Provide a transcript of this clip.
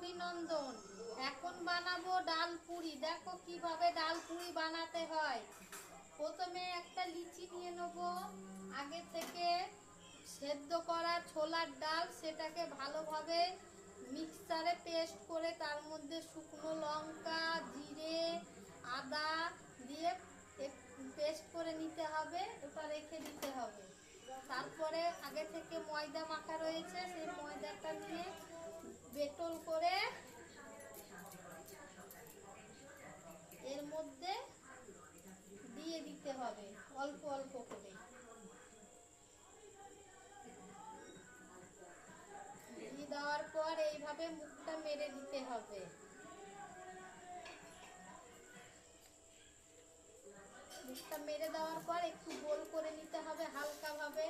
অভিনন্দন। এখন বানাবো ডাল পুরি। দেখো কিভাবে ডাল পুরি বানাতে হয়। প্রথমে একটা লিচি নিয়ে নেব। আগে থেকে সেদ্ধ করা ছোলার ডাল, সেটাকে ভালোভাবে মিক্সারে পেস্ট করে তার মধ্যে শুকনো লঙ্কা, জিরে, আদা দিয়ে পেস্ট করে নিতে হবে। ওটা রেখে দিতে হবে। তারপরে আগে থেকে ময়দা মাখা রয়েছে, সেই ময়দাটা নিয়ে বেটল করে এর মধ্যে দিয়ে দিতে হবে অল্প অল্প করে। দিয়ে দেওয়ার পর এইভাবে মুখটা মেরে দিতে হবে। মুখটা মেরে দেওয়ার পর একটু গোল করে নিতে হবে হালকা ভাবে।